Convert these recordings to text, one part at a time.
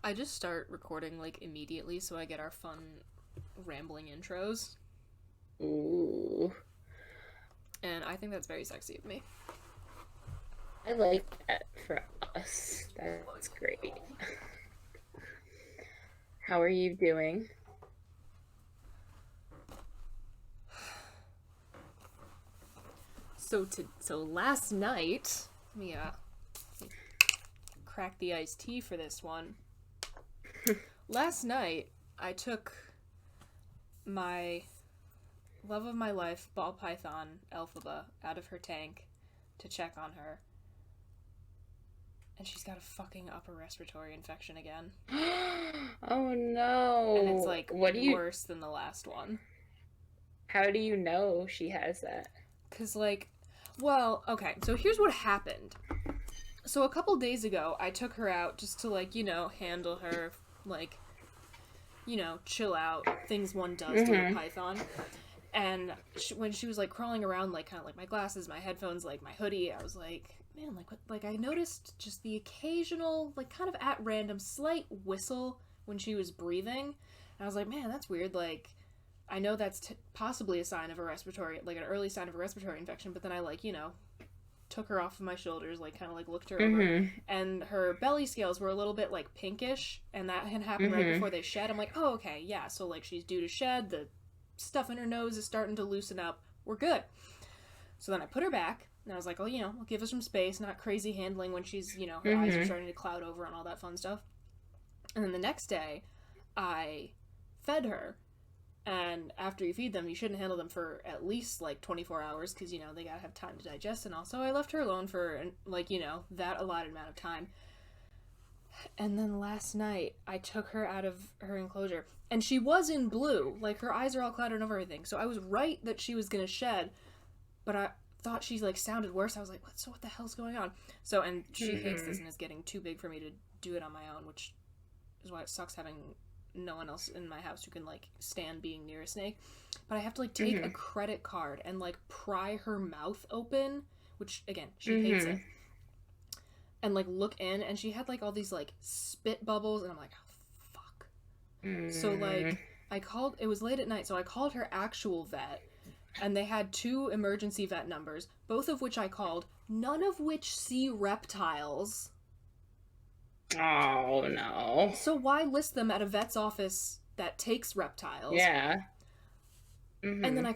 I just start recording, like, immediately so I get our fun, rambling intros. Ooh. And I think that's very sexy of me. I like that for us. That's great. How are you doing? So last night, let me crack the iced tea for this one. Last night, I took my love of my life, ball python Elphaba, out of her tank to check on her. And she's got a fucking upper respiratory infection again. Oh no. And it's like worse than the last one. How do you know she has that? 'Cause like, well, okay, so here's what happened. So a couple days ago, I took her out just to, like, handle her, like, chill out, things one does to a python. And when she was, like, crawling around, like, kind of like my glasses, my headphones, like, my hoodie, I was like, man, like, what? Like, I noticed just the occasional, like, kind of at random, slight whistle when she was breathing. And I was like, man, that's weird, like, I know that's possibly a sign of a respiratory, like, an early sign of a respiratory infection, but then I, like, took her off of my shoulders, like, kind of, like, looked her over, and her belly scales were a little bit, like, pinkish, and that had happened right before they shed. I'm like, oh, okay, yeah, so, like, she's due to shed, the stuff in her nose is starting to loosen up, we're good. So then I put her back, and I was like, oh, we'll give her some space, not crazy handling when she's, her eyes are starting to cloud over and all that fun stuff. And then the next day, I fed her. And after you feed them, you shouldn't handle them for at least, like, 24 hours, because, they gotta have time to digest and all. So I left her alone for, like, that allotted amount of time. And then last night, I took her out of her enclosure. And she was in blue. Like, her eyes are all clouded over everything. So I was right that she was gonna shed. But I thought she, like, sounded worse. I was like, what the hell's going on? So, and she hates this and is getting too big for me to do it on my own, which is why it sucks having no one else in my house who can, like, stand being near a snake. But I have to, like, take a credit card and, like, pry her mouth open, which, again, she hates it, and, like, look in, and she had, like, all these, like, spit bubbles, and I'm like, oh, fuck. So, like, it was late at night, so I called her actual vet, and they had 2 emergency vet numbers, both of which I called, none of which see reptiles. Oh, no. So why list them at a vet's office that takes reptiles? Yeah. And then I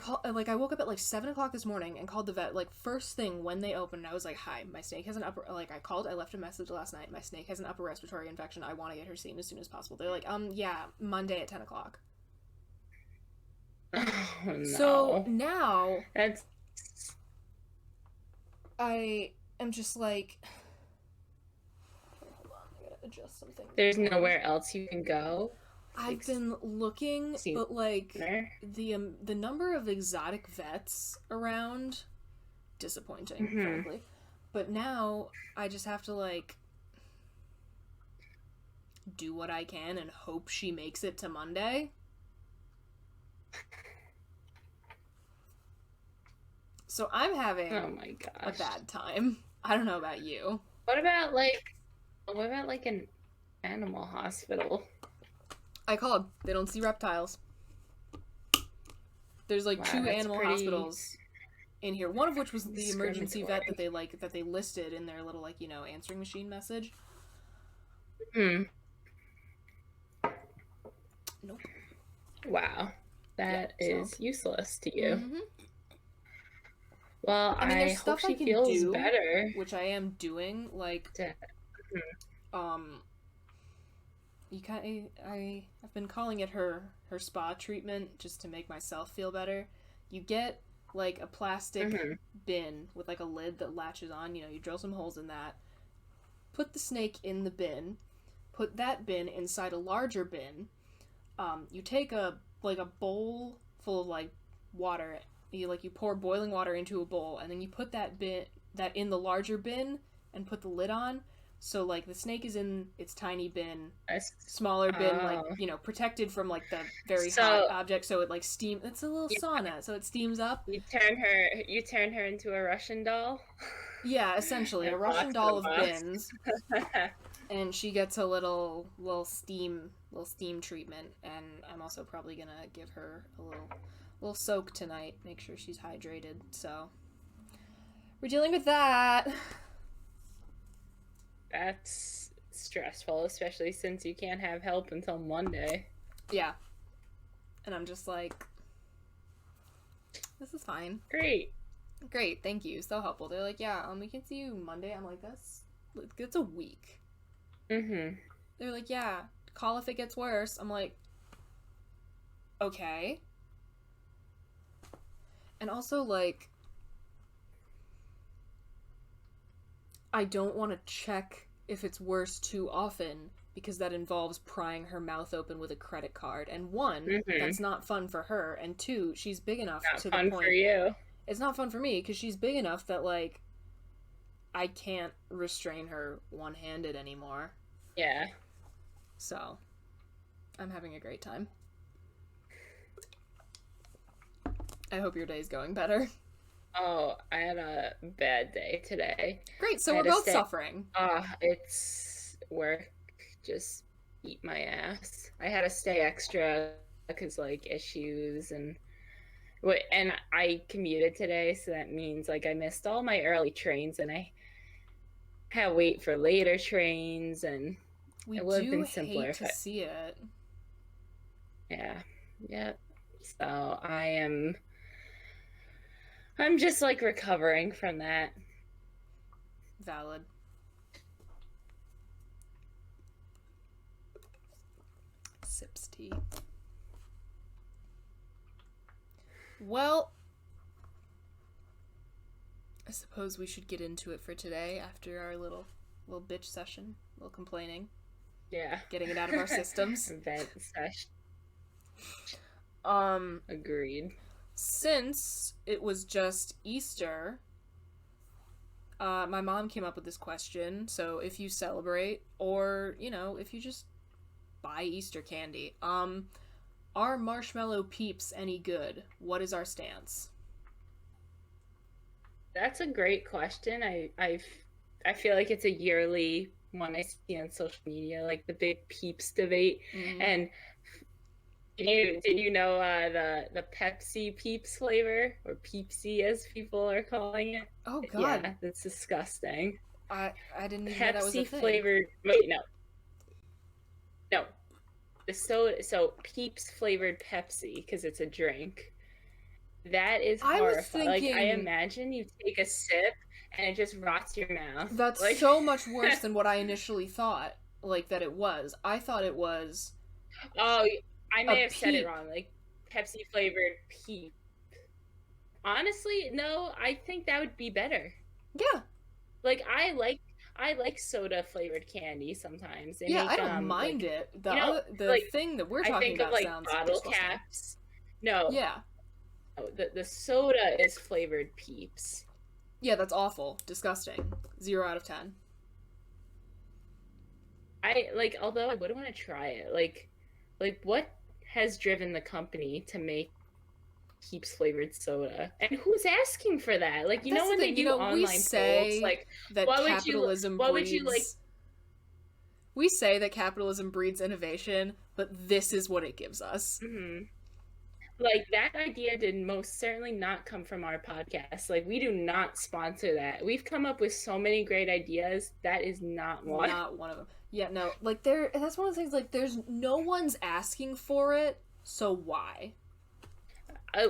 woke up at, like, 7 o'clock this morning and called the vet, like, first thing when they opened. I was like, hi, my snake has an upper, like, I left a message last night. My snake has an upper respiratory infection. I want to get her seen as soon as possible. They're like, yeah, Monday at 10 o'clock. Oh, no. So now I am just like, adjust something. There's nowhere else you can go. I've been looking, but, like, the number of exotic vets around, disappointing, frankly. But now I just have to, like, do what I can and hope she makes it to Monday. So I'm having a bad time. I don't know about you. What about like an animal hospital? I called. They don't see reptiles. There's, like, 2 animal hospitals in here. One of which was the emergency vet that they listed in their little, like, answering machine message. Nope. Wow. That is useless to you. Well, I mean, there's hope she feels better. Which I am doing, like, I've been calling it her spa treatment just to make myself feel better. You get, like, a plastic bin with, like, a lid that latches on. You drill some holes in that. Put the snake in the bin. Put that bin inside a larger bin. You take a bowl full of, like, water. You pour boiling water into a bowl, and then you put that in the larger bin and put the lid on. So, like, the snake is in its tiny bin, smaller bin, like, protected from, like, the very hot object, so it, like, steam. It's a little sauna, so it steams up. You turn her into a Russian doll? Yeah, essentially, a Russian doll of bins. and she gets a little steam treatment, and I'm also probably gonna give her a little soak tonight, make sure she's hydrated. So we're dealing with that. That's stressful, especially since you can't have help until Monday. Yeah. And I'm just like, this is fine. Great, thank you, so helpful. They're like, yeah, we can see you Monday. I'm like, that's a week. Mm-hmm. They're like, yeah, call if it gets worse. I'm like, okay. And also, like, I don't want to check if it's worse too often, because that involves prying her mouth open with a credit card. And one, that's not fun for her. And two, she's big enough Not to fun the point. for you. It's not fun for me, because she's big enough that, like, I can't restrain her one-handed anymore. Yeah. So, I'm having a great time. I hope your day's going better. Oh, I had a bad day today. Great, so we're both suffering. It's work just eat my ass. I had to stay extra because, like, issues and I commuted today, so that means, like, I missed all my early trains and I had to wait for later trains, and it would have been simpler hate to see it. Yeah. So I'm just, like, recovering from that. Valid. Sips tea. Well, I suppose we should get into it for today after our little bitch session, little complaining. Yeah. Getting it out of our systems. Vent session. Agreed. Since it was just Easter, my mom came up with this question. So if you celebrate, or, you know, if you just buy Easter candy, are marshmallow peeps any good? What is our stance? That's a great question. I feel like it's a yearly one I see on social media, like the big Peeps debate. Mm-hmm. And did you know the Pepsi Peeps flavor, or Peepsy as people are calling it? Oh God, yeah, that's disgusting. I didn't even know that was a thing. Pepsi flavored. Wait, no. So Peeps flavored Pepsi, because it's a drink. That is horrifying. Like, I imagine you take a sip and it just rots your mouth. That's like... so much worse than what I initially thought. Like, that it was. I thought it was. Oh, I may have said it wrong. Like, Pepsi flavored Peep. Honestly, no. I think that would be better. Yeah. Like, I like soda flavored candy sometimes. I don't mind it. The thing that we're talking about sounds bottle disgusting. caps. No. Yeah. Oh, the soda is flavored Peeps. Yeah, that's awful. Disgusting. 0 out of 10. Although I would want to try it. Like what has driven the company to make Peeps flavored soda? And who's asking for that? Like, you know, when they do online polls, like, that capitalism breeds... We say that capitalism breeds innovation, but this is what it gives us. Mm-hmm. Like, that idea did most certainly not come from our podcast. Like, we do not sponsor that. We've come up with so many great ideas. That is not one. Not one of them. Yeah, no. Like, that's one of the things, like, there's no one's asking for it, so why?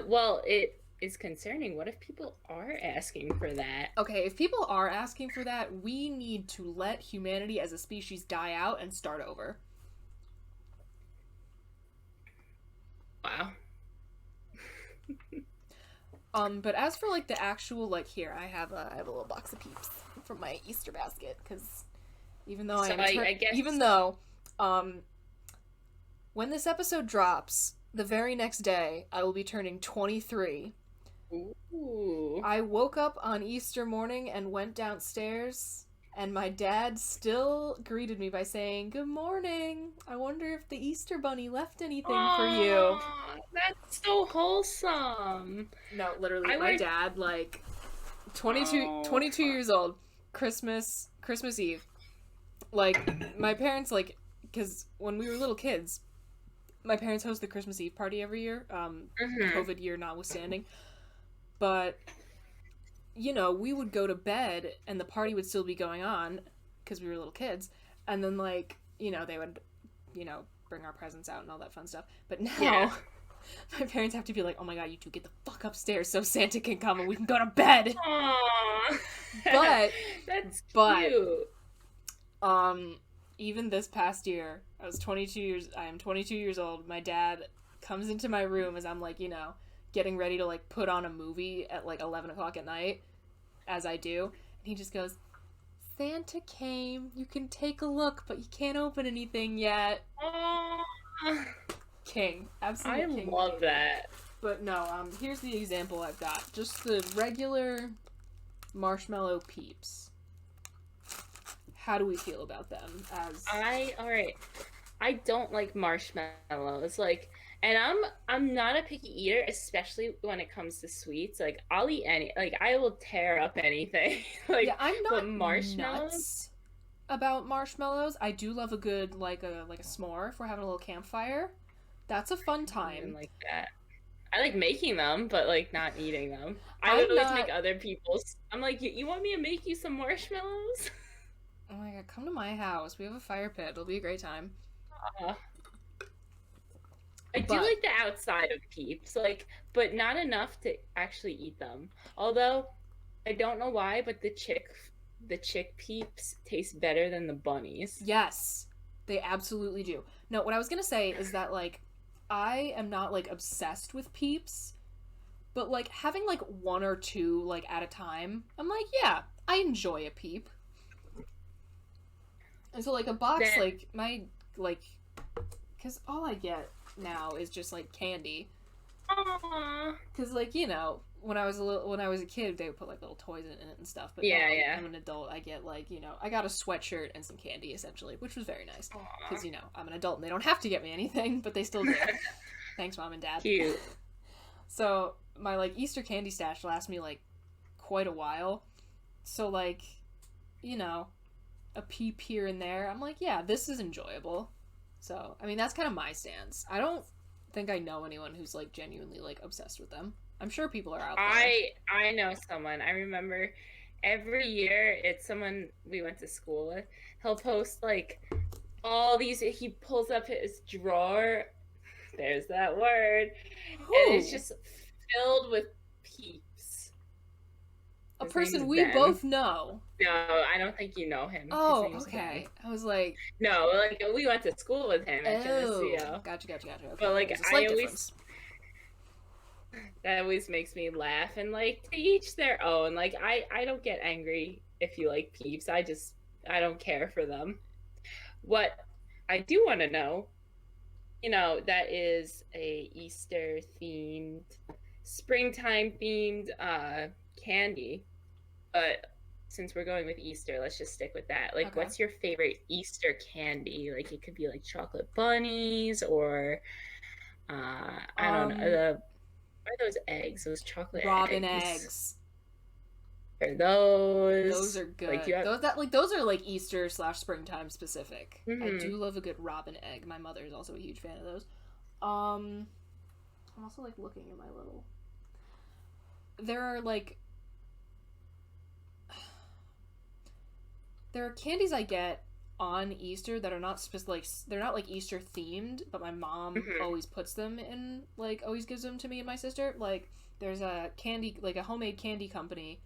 Well, it is concerning. What if people are asking for that? Okay, if people are asking for that, we need to let humanity as a species die out and start over. Wow. But as for, like, the actual, like, here, I have a little box of Peeps from my Easter basket, because even though when this episode drops, the very next day, I will be turning 23. Ooh. I woke up on Easter morning and went downstairs, and my dad still greeted me by saying, "Good morning. I wonder if the Easter Bunny left anything for you." That's so wholesome. No, literally, my dad, like, 22 years old, Christmas Eve, like, my parents, like, because when we were little kids, my parents host the Christmas Eve party every year, COVID year notwithstanding. But, you know, we would go to bed and the party would still be going on because we were little kids. And then, like, you know, they would, you know, bring our presents out and all that fun stuff. But now, my parents have to be like, oh my god, you two get the fuck upstairs so Santa can come and we can go to bed. Aww. But, That's cute. Even this past year, I am 22 years old. My dad comes into my room as I'm, like, you know, getting ready to, like, put on a movie at, like, 11 o'clock at night, as I do. And he just goes, Santa came. You can take a look, but you can't open anything yet. Aww. King. Absolute king. I love that. But no, here's the example I've got. Just the regular marshmallow Peeps. How do we feel about them? Alright. I don't like marshmallows. Like, and I'm not a picky eater, especially when it comes to sweets. Like, I'll eat I will tear up anything. Like, yeah, I'm not marshmallows nuts about marshmallows. I do love a good like a s'more if we're having a little campfire. That's a fun time. Like that. I like making them, but like not eating them. I would always make other people's. I'm like, you want me to make you some marshmallows? Oh my god, come to my house. We have a fire pit. It'll be a great time. I do like the outside of Peeps, like, but not enough to actually eat them. Although, I don't know why, but the chick Peeps taste better than the bunnies. Yes, they absolutely do. No, what I was gonna say is that, like, I am not, like, obsessed with Peeps, but, like, having, like, one or two, like, at a time, I'm like, yeah, I enjoy a Peep. And so, like, a box, like, because all I get now is just, like, candy. Aww. Because, like, you know, when I was a kid, they would put, like, little toys in it and stuff. But now, I'm an adult, I get, like, you know, I got a sweatshirt and some candy, essentially, which was very nice. Because, you know, I'm an adult and they don't have to get me anything, but they still do. Thanks, Mom and Dad. Cute. So, my, like, Easter candy stash lasts me, like, quite a while. So, like, you know, a Peep here and there, I'm like, yeah, this is enjoyable. So, I mean, that's kind of my stance. I don't think I know anyone who's, like, genuinely, like, obsessed with them. I'm sure people are out there. I know someone. I remember every year it's someone we went to school with. He'll post, like, all these, he pulls up his drawer, there's that word, and it's just filled with Peeps. A person we both know. No, I don't think you know him. Oh, okay. I was like... No, like, we went to school with him at Geneseo. Gotcha. Okay. But, like, I always... That always makes me laugh, and, like, to each their own. Like, I don't get angry if you like Peeps. I don't care for them. What I do want to know, you know, that is a Easter-themed, springtime-themed candy. But since we're going with Easter, let's just stick with that. Like, what's your favorite Easter candy? Like, it could be, like, chocolate bunnies or, I don't know, what are those eggs? Those chocolate Robin eggs. Are those? Those are good. Like, those are, like, Easter / springtime specific. Mm-hmm. I do love a good robin egg. My mother is also a huge fan of those. I'm also, like, looking at my little... There are, like... There are candies I get on Easter that are not they're not like Easter themed, but my mom always puts them in, like, always gives them to me and my sister. Like, there's a candy, like a homemade candy company,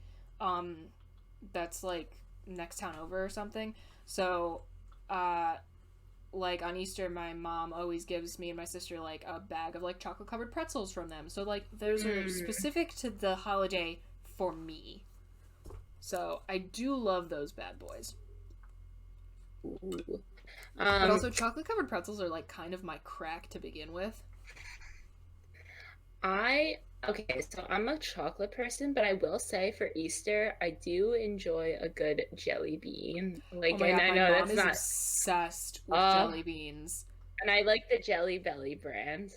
that's like next town over or something. So, like on Easter, my mom always gives me and my sister like a bag of like chocolate covered pretzels from them. So like those are specific to the holiday for me. So I do love those bad boys. Ooh. But also chocolate covered pretzels are like kind of my crack to begin with. Okay, so I'm a chocolate person, but I will say for Easter I do enjoy a good jelly bean. Like, oh my God, I know my that's mom not is obsessed with jelly beans. And I like the Jelly Belly brand.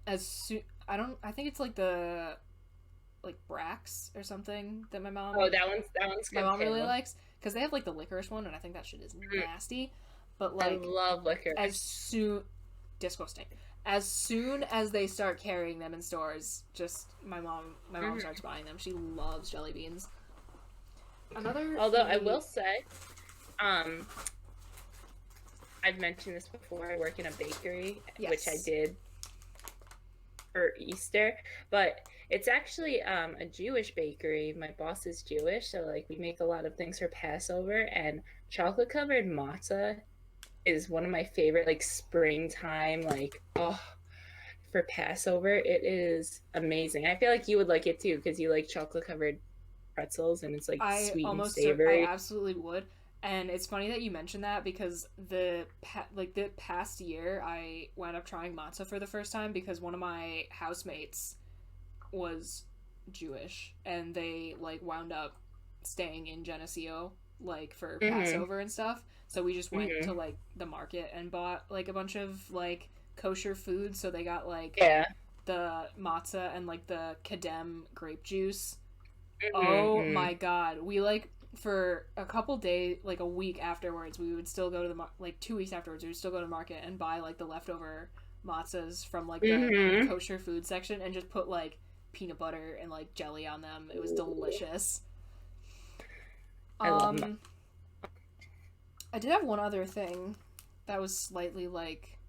I think it's like the like Brax or something that my mom. Oh, that one's good. My mom really likes, because they have like the licorice one, and I think that shit is nasty. But I like, love licorice. disgusting. As soon as they start carrying them in stores, just my mom starts buying them. She loves jelly beans. Although I will say, I've mentioned this before. I work in a bakery, which I did for Easter, but it's actually a Jewish bakery. My boss is Jewish, so like we make a lot of things for Passover, and chocolate covered matzah is one of my favorite, like springtime, like for Passover. It is amazing. I feel like you would like it too because you like chocolate covered pretzels and it's like sweet and savory. I absolutely would. And it's funny that you mentioned that because the past year I wound up trying matzah for the first time because one of my housemates was Jewish and they like wound up staying in Geneseo like for Passover and stuff. So we just went to like the market and bought like a bunch of like kosher food. So they got like the matzah and like the kedem grape juice. Oh my god. We like for a couple days, like a week afterwards, we would still go to the like 2 weeks afterwards, we would still go to the market and buy like the leftover matzahs from like the kosher food section and just put like peanut butter and like jelly on them. It was delicious. I love that. I did have one other thing that was slightly like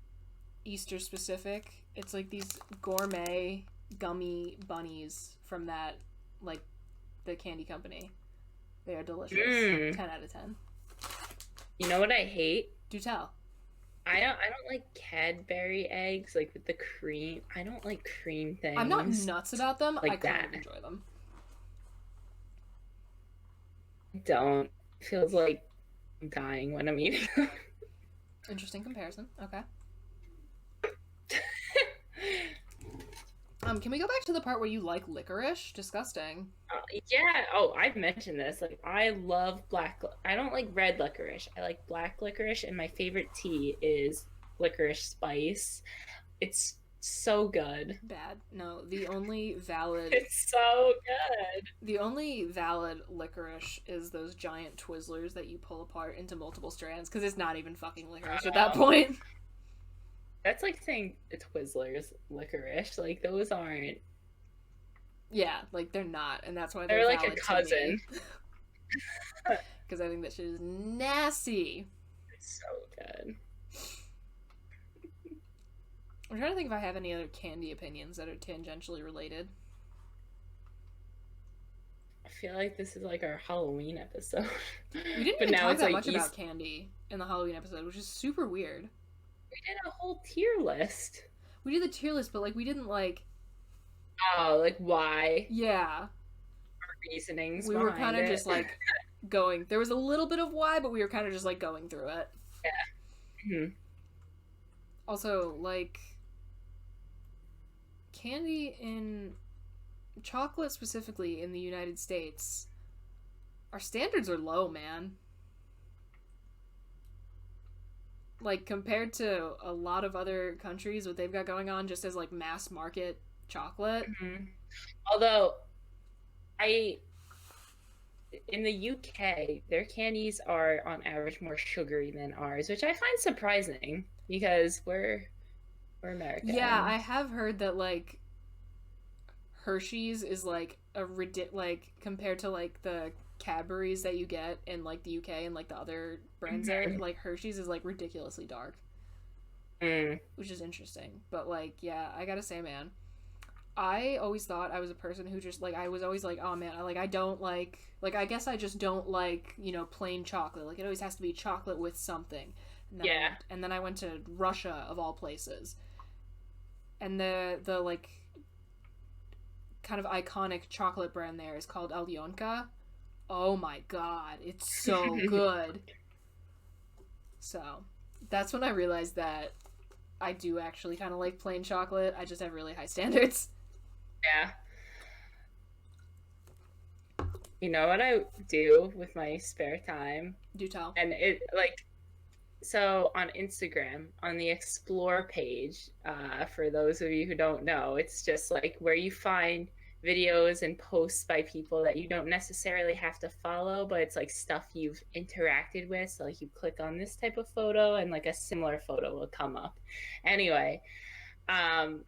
Easter specific. It's like these gourmet gummy bunnies from that like the candy company. They are delicious. 10 out of 10. You know what I hate? Do tell. I don't like Cadbury eggs like with the cream. I don't like cream things. I'm not nuts about them. Like I kind of enjoy them. I don't. It feels like I'm dying when I'm eating them. Interesting comparison. Okay. Can we go back to the part where you like licorice? Disgusting. Yeah. Oh, I've mentioned this. Like, I love I don't like red licorice. I like black licorice, and my favorite tea is licorice spice. It's so good. Bad. No, the only valid... It's so good. The only valid licorice is those giant Twizzlers that you pull apart into multiple strands, because it's not even fucking licorice at that point. That's like saying the Twizzlers licorice. Like, those aren't... Yeah, like, they're not, and that's why they're like a cousin. Because I think that shit is nasty. It's so good. I'm trying to think if I have any other candy opinions that are tangentially related. I feel like this is like our Halloween episode. We didn't even talk that much about candy in the Halloween episode, which is super weird. We did a whole tier list. We did the tier list, but like we didn't like... Oh, like why? Yeah. Our reasonings. We were kind of just like going... There was a little bit of why, but we were kind of just like going through it. Yeah. Mm-hmm. Also, like... Candy in... Chocolate specifically in the United States... Our standards are low, man. Like, compared to a lot of other countries, what they've got going on just as, like, mass market chocolate. Mm-hmm. Although, in the UK, their candies are, on average, more sugary than ours, which I find surprising, because we're American. Yeah, I have heard that, like, Hershey's is, like, like, compared to, like, the Cadbury's that you get in like the UK and like the other brands there, like Hershey's is like ridiculously dark, which is interesting. But like, yeah, I gotta say, man, I always thought I was a person who just like I was always like, oh man, I don't like I guess I just don't like, you know, plain chocolate. Like it always has to be chocolate with something. And then I went to Russia of all places, and the like kind of iconic chocolate brand there is called Alyonka. Oh my god, it's so good. So, that's when I realized that I do actually kind of like plain chocolate. I just have really high standards. Yeah. You know what I do with my spare time? Do tell. And it, like, so on Instagram, on the Explore page, for those of you who don't know, it's just, like, where you find videos and posts by people that you don't necessarily have to follow, but it's like stuff you've interacted with. So like you click on this type of photo and like a similar photo will come up. Anyway, um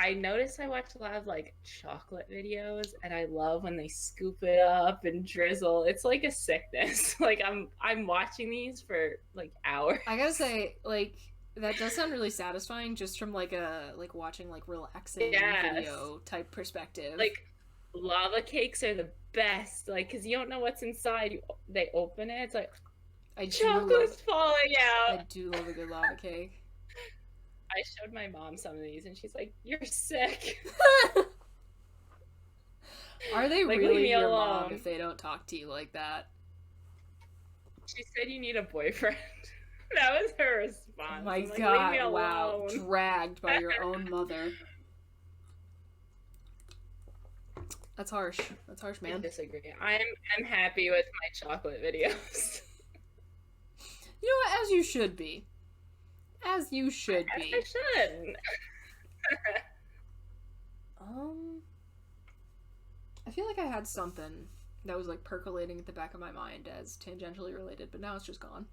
I noticed I watch a lot of like chocolate videos, and I love when they scoop it up and drizzle. It's like a sickness. Like I'm watching these for like hours. I gotta say, like, that does sound really satisfying just from like a like watching like relaxing Yes. video type perspective. Like lava cakes are the best. Like, cause you don't know what's inside. They open it. It's like chocolate's falling out. I do love a good lava cake. I showed my mom some of these, and she's like, "You're sick." Are they like, really your mom if they don't talk to you like that? She said you need a boyfriend. That was her response. Oh my like, god! Leave me Wow, alone. dragged by your own mother. That's harsh. That's harsh, man. I disagree. I'm happy with my chocolate videos. You know what? As you should be. As you should be. I should. I feel like I had something that was like percolating at the back of my mind as tangentially related, but now it's just gone.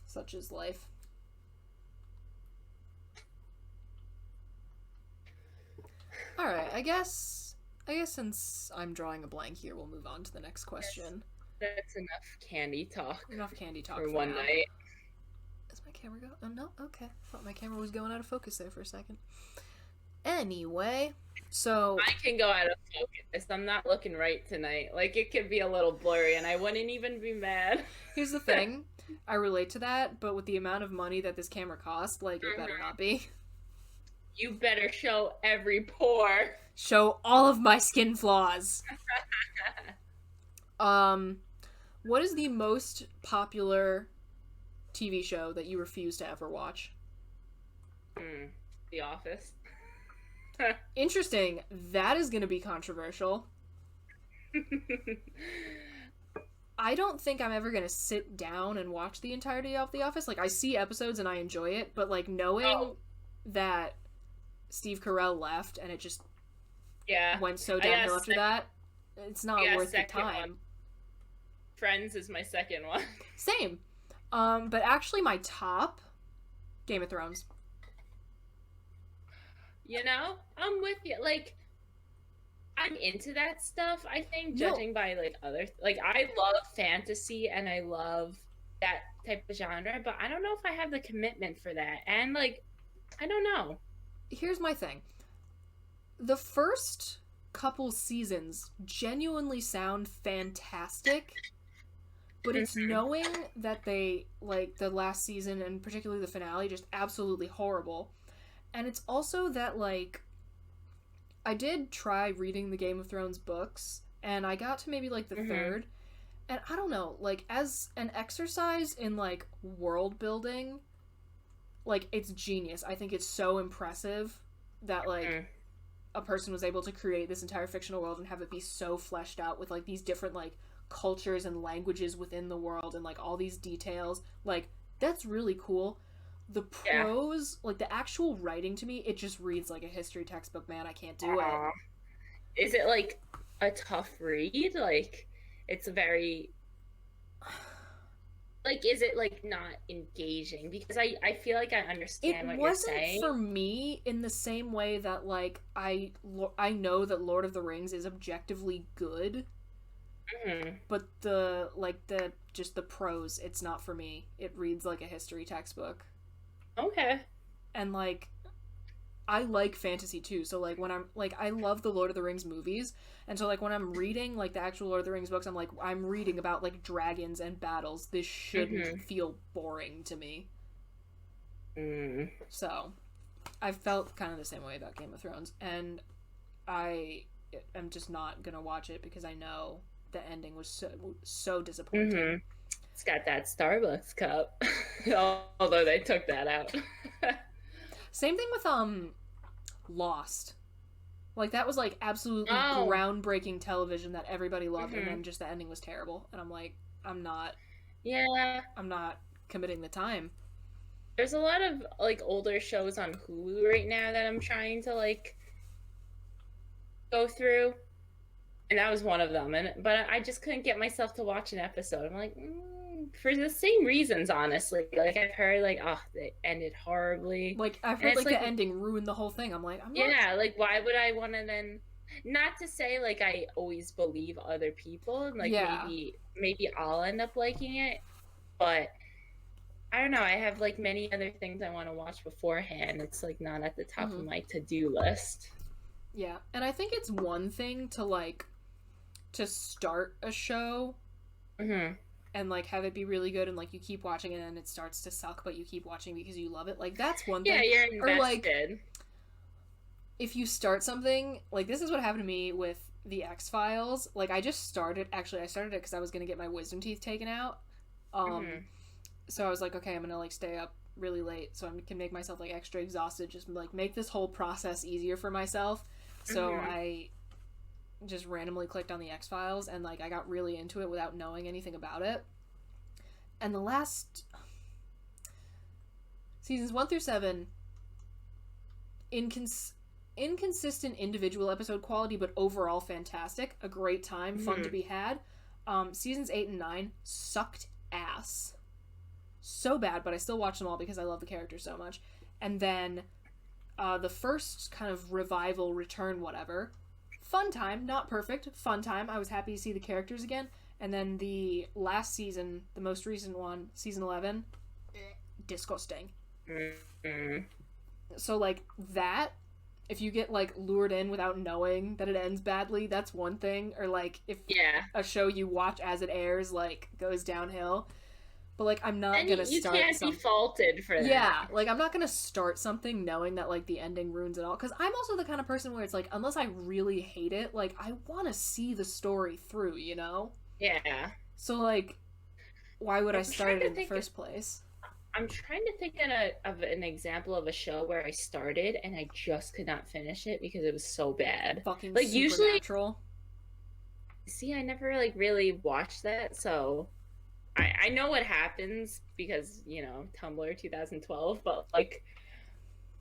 Such is life. Alright, I guess since I'm drawing a blank here, we'll move on to the next question. That's enough candy talk. Enough candy talk for one now. night. Is my camera go? Oh no, okay. I thought my camera was going out of focus there for a second. Anyway, so I can go out of focus. I'm not looking right tonight. Like, it could be a little blurry, and I wouldn't even be mad. Here's the thing. I relate to that, but with the amount of money that this camera costs, like, it better not be. You better show every pore. Show all of my skin flaws. What is the most popular TV show that you refuse to ever watch? The Office. Interesting. That is going to be controversial. I don't think I'm ever going to sit down and watch the entirety of The Office. Like, I see episodes and I enjoy it, but, like, knowing that Steve Carell left and it just went so downhill after that, it's not worth the time. One. Friends is my second one. Same. But actually my top, Game of Thrones. You know, I'm with you. Like, I'm into that stuff, I think, judging by, like, other... Like, I love fantasy, and I love that type of genre, but I don't know if I have the commitment for that. And, like, I don't know. Here's my thing. The first couple seasons genuinely sound fantastic, but it's knowing that they, like, the last season, and particularly the finale, just absolutely horrible. And it's also that, like, I did try reading the Game of Thrones books, and I got to maybe, like, the third, and I don't know, like, as an exercise in, like, world building, like, it's genius. I think it's so impressive that, like, a person was able to create this entire fictional world and have it be so fleshed out with, like, these different, like, cultures and languages within the world and, like, all these details. Like, that's really cool. The prose, like, the actual writing to me, it just reads like a history textbook, man. I can't do it. Is it, like, a tough read? Like, it's very... Like, is it, like, not engaging? Because I feel like I understand what you're saying. It wasn't for me in the same way that, like, I know that Lord of the Rings is objectively good. But the prose, it's not for me. It reads like a history textbook. Okay. And, like, I like fantasy too, so, like, when I'm, like, I love the Lord of the Rings movies, and so, like, when I'm reading, like, the actual Lord of the Rings books, I'm like, I'm reading about, like, dragons and battles. This shouldn't feel boring to me. So, I felt kind of the same way about Game of Thrones, and I am just not gonna watch it because I know the ending was so disappointing. It's got that Starbucks cup. Although they took that out. Same thing with Lost. Like, that was, like, absolutely groundbreaking television that everybody loved, and then just the ending was terrible. And I'm like, I'm not committing the time. there's a lot of like older shows on Hulu right now that I'm trying to like go through, and that was one of them. But I just couldn't get myself to watch an episode. I'm like, for the same reasons, honestly. Like I've heard, like, oh, they ended horribly. Like, I've And heard, it's like, the ending ruined the whole thing. I'm like, I'm not... yeah, like, why would I want to then? Not to say like I always believe other people, and like Yeah. maybe I'll end up liking it, but I don't know. I have like many other things I want to watch beforehand. It's like not at the top of my to-do list. Yeah, and I think it's one thing to like to start a show and like have it be really good and like you keep watching it and it starts to suck, but you keep watching because you love it. Like that's one thing. Yeah, you're invested. Or like if you start something, like this is what happened to me with the X-Files. Like I started it because I was gonna get my wisdom teeth taken out. So I was like, okay, I'm gonna like stay up really late so I can make myself like extra exhausted, just like make this whole process easier for myself. So I just randomly clicked on the X-Files and like I got really into it without knowing anything about it. And the last seasons 1 through 7, inconsistent individual episode quality, but overall fantastic. A great time, fun to be had. Seasons 8 and 9 sucked ass. So bad, but I still watch them all because I love the characters so much. And then the first kind of revival, return, whatever. Fun time, not perfect, fun time. I was happy to see the characters again. And then the last season, the most recent one, season 11, disgusting. So, like, that, if you get, like, lured in without knowing that it ends badly, that's one thing. Or, like, if a show you watch as it airs, like, goes downhill. But, like, I'm not gonna start you can't be faulted for that. Yeah, like, I'm not gonna start something knowing that, like, the ending ruins it all. Because I'm also the kind of person where it's, like, unless I really hate it, like, I want to see the story through, you know? Yeah. So, like, why would I start it in the first place? I'm trying to think of an example of a show where I started and I just could not finish it because it was so bad. Fucking like Supernatural. See, I never, like, really watched that, so... I know what happens because, you know, Tumblr 2012, but like,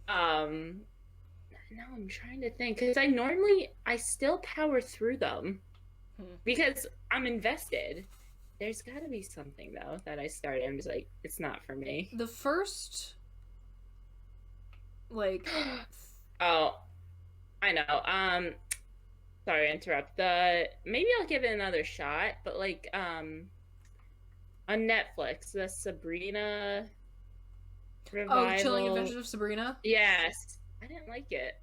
now I'm trying to think because I still power through them because I'm invested. There's got to be something though that I started. I'm just like, it's not for me. The first, like, oh, I know. Sorry to interrupt. Maybe I'll give it another shot, but like, on Netflix, the Sabrina revival. Oh, Chilling Adventures of Sabrina? Yes. I didn't like it.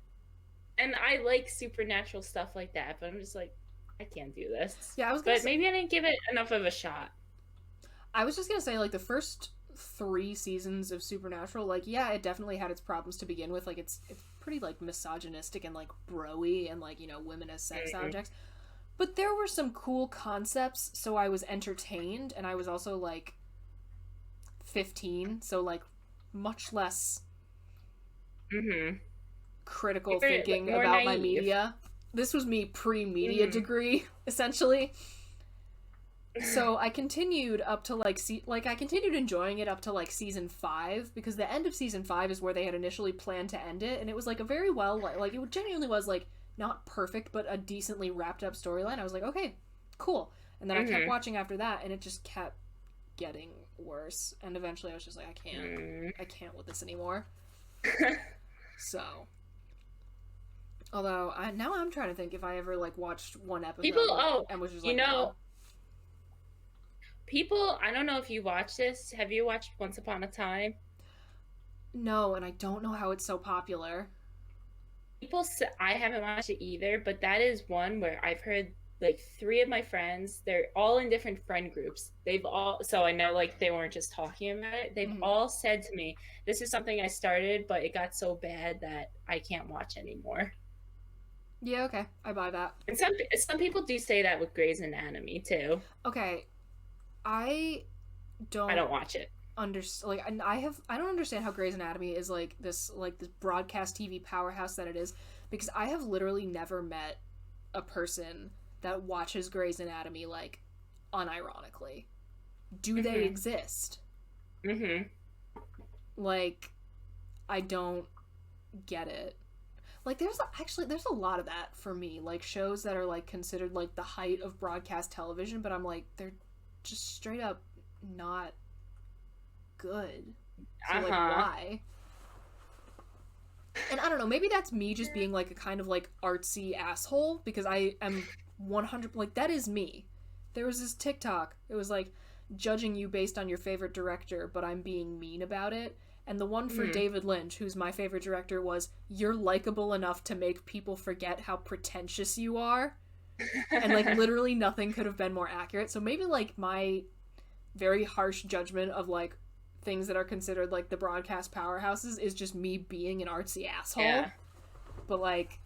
And I like supernatural stuff like that, but I'm just like, I can't do this. Yeah, I was gonna say, maybe I didn't give it enough of a shot. I was just gonna say, like, the first 3 seasons of Supernatural, like, yeah, it definitely had its problems to begin with. Like, it's pretty, like, misogynistic and, like, bro-y and, like, you know, women as sex objects. But there were some cool concepts, so I was entertained, and I was also, like, 15, so, like, much less critical thinking about my media. This was me pre-media degree, essentially. So I continued up to, like, I continued enjoying it up to, like, season 5, because the end of season 5 is where they had initially planned to end it, and it was, like, a very well, like, it genuinely was, like, not perfect, but a decently wrapped up storyline. I was like, okay, cool. And then I kept watching after that, and it just kept getting worse. And eventually I was just like, I can't with this anymore. So, although, now I'm trying to think if I ever, like, watched one episode and was just like, people, I don't know if you watch this. Have you watched Once Upon a Time? No, and I don't know how it's so popular. People say, I haven't watched it either, but that is one where I've heard, like, 3 of my friends, they're all in different friend groups. So I know, like, they weren't just talking about it. They've all said to me, this is something I started, but it got so bad that I can't watch anymore. Yeah, okay. I buy that. And some people do say that with Grey's Anatomy, too. Okay. I don't watch it. I don't understand how Grey's Anatomy is this broadcast TV powerhouse that it is, because I have literally never met a person that watches Grey's Anatomy, like, unironically. Do they exist? Like, I don't get it. Like, there's a lot of that for me. Like, shows that are, like, considered, like, the height of broadcast television, but I'm like, they're just straight up not good. So, like, why? And I don't know, maybe that's me just being, like, a kind of, like, artsy asshole, because I am 100, like, that is me. There was this TikTok, it was, like, judging you based on your favorite director, but I'm being mean about it. And the one for David Lynch, who's my favorite director, was, you're likable enough to make people forget how pretentious you are. And, like, literally nothing could have been more accurate. So maybe, like, my very harsh judgment of, like, things that are considered, like, the broadcast powerhouses is just me being an artsy asshole. Yeah. But, like,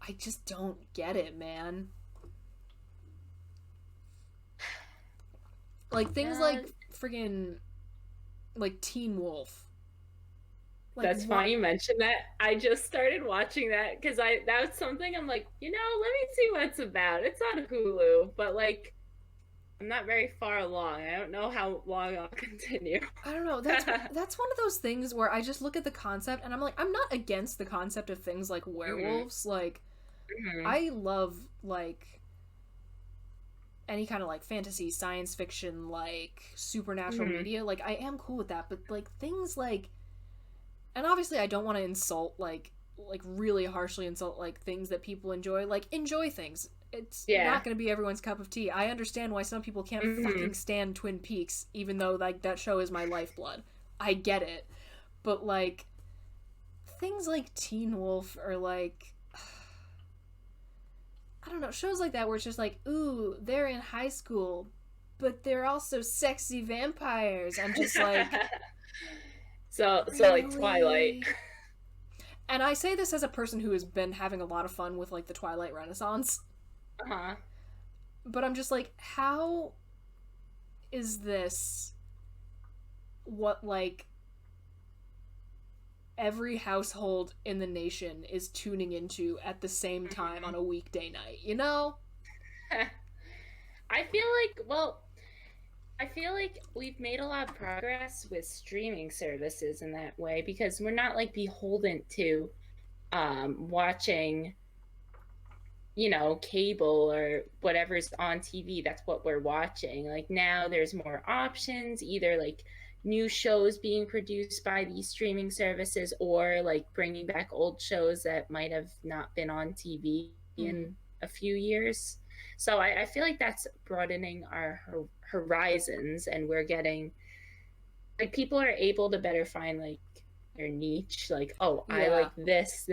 I just don't get it, man. Like, things like friggin', like, Teen Wolf. Like, that's funny you mentioned that. I just started watching that because that was something I'm like, let me see what it's about. It's on Hulu, but, like, I'm not very far along. I don't know how long I'll continue. I don't know. That's one of those things where I just look at the concept and I'm like, I'm not against the concept of things like werewolves. Mm-hmm. Like, I love, like, any kind of, like, fantasy, science fiction, like, supernatural media. Like, I am cool with that, but, like, things like, and obviously I don't want to insult, like really harshly insult, like, things that people enjoy. Like, enjoy things. It's not going to be everyone's cup of tea. I understand why some people can't fucking stand Twin Peaks, even though, like, that show is my lifeblood. I get it. But, like, things like Teen Wolf or, like, I don't know, shows like that where it's just like, ooh, they're in high school, but they're also sexy vampires. I'm just like... So like Twilight. And I say this as a person who has been having a lot of fun with, like, the Twilight Renaissance. Uh-huh. But I'm just like, how is this what, like, every household in the nation is tuning into at the same time on a weekday night, you know? I feel like we've made a lot of progress with streaming services in that way, because we're not, like, beholden to watching, cable or whatever's on TV. That's what we're watching. Like, now there's more options, either, like, new shows being produced by these streaming services or, like, bringing back old shows that might have not been on TV in a few years. So I feel like that's broadening our horizons, and we're getting, like, people are able to better find, like, their niche. Like, I like this,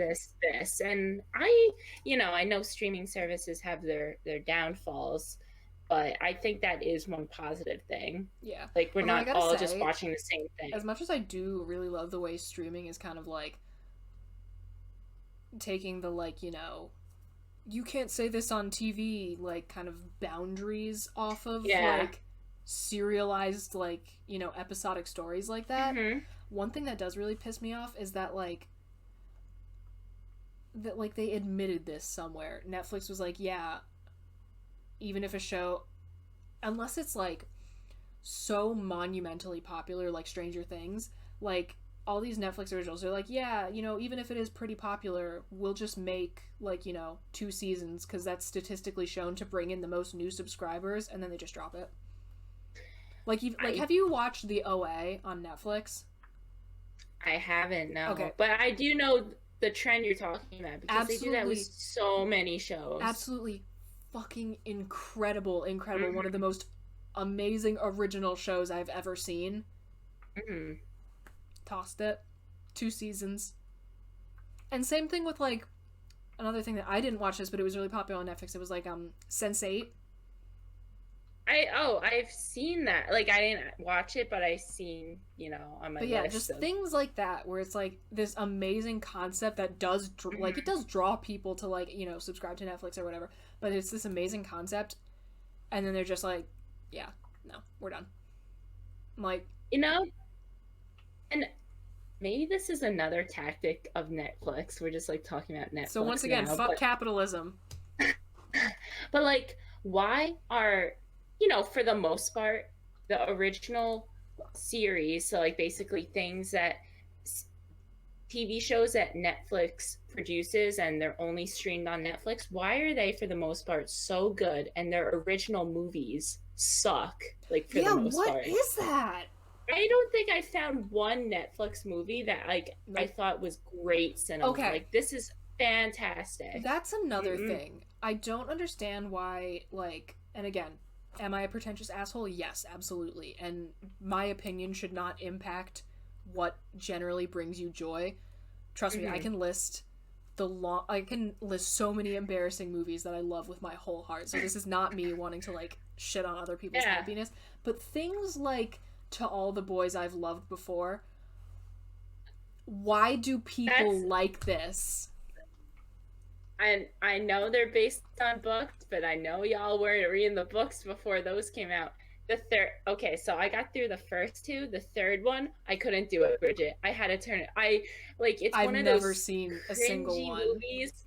and I know streaming services have their downfalls, but I think that is one positive thing. Yeah, like, we're not all just watching the same thing. As much as I do really love the way streaming is kind of, like, taking the, like, you can't say this on TV, like, kind of boundaries off of, like, serialized, like, episodic stories like that. One thing that does really piss me off is that, like, they admitted this somewhere. Netflix was like, yeah, even if a show, unless it's, like, so monumentally popular, like Stranger Things, like, all these Netflix originals are like, yeah, even if it is pretty popular, we'll just make, like, 2 seasons, because that's statistically shown to bring in the most new subscribers, and then they just drop it. Like, have you watched The OA on Netflix? I haven't, no. Okay. But I do know the trend you're talking about, because they do that with so many shows. Absolutely fucking incredible. One of the most amazing original shows I've ever seen. Tossed it. 2 seasons. And same thing with, like, another thing that I didn't watch this, but it was really popular on Netflix. It was, like, Sense8. I've seen that. Like, I didn't watch it, but I've seen, on my list. But yeah, just things like that, where it's, like, this amazing concept that does, like, it does draw people to, like, subscribe to Netflix or whatever, but it's this amazing concept, and then they're just like, yeah, no, we're done. I'm like... And maybe this is another tactic of Netflix. We're just, like, talking about Netflix. So once again, fuck capitalism. But, like, why are, for the most part, the original series, so like basically things that TV shows that Netflix produces and they're only streamed on Netflix, why are they for the most part so good and their original movies suck, like for the Yeah, most what part? is that? I don't think I found one Netflix movie that like I Nope. thought was great cinema. Okay, Like this is fantastic. that's another Mm-mm. thing. I don't understand why, like, and again, am I a pretentious asshole? Yes, absolutely. And my opinion should not impact what generally brings you joy. Trust me, Mm-hmm. I can list so many embarrassing movies that I love with my whole heart. So this is not me wanting to like shit on other people's Yeah, happiness, but things like To All the Boys I've Loved Before, why do people that's like this? I know they're based on books, but I know y'all weren't reading the books before those came out. The third, okay, so I got through the first two. The third one, I couldn't do it, Bridget. I had to turn it. I like it's I've one of never those seen a single cringy one. movies.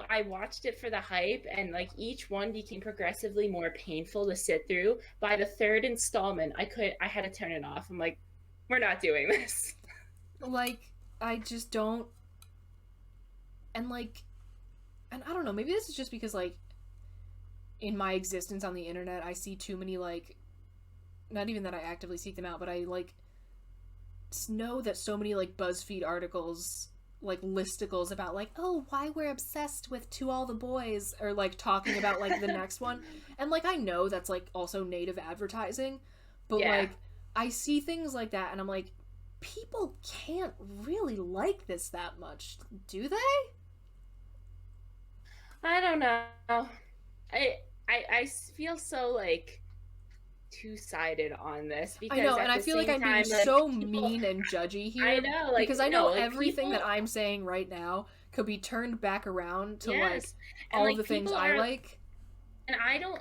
I watched it for the hype, and like each one became progressively more painful to sit through. By the third installment, I had to turn it off. I'm like, we're not doing this. Like, I just don't. And like, and I don't know, maybe this is just because like in my existence on the internet I see too many like, not even that I actively seek them out, but I like know that so many like BuzzFeed articles, like listicles about like, oh, why we're obsessed with To All the Boys, or like talking about like the next one. And like I know that's like also native advertising, but Yeah, like I see things like that and I'm like, people can't really like this that much, do they? I don't know. I I feel so like two-sided on this I because know, and at I the feel like same I'm being time, like so people, mean and judgy I here know, like because I know no, like everything that people, I'm saying right now could be turned back around to like yes, and all of like the things people I are, like. and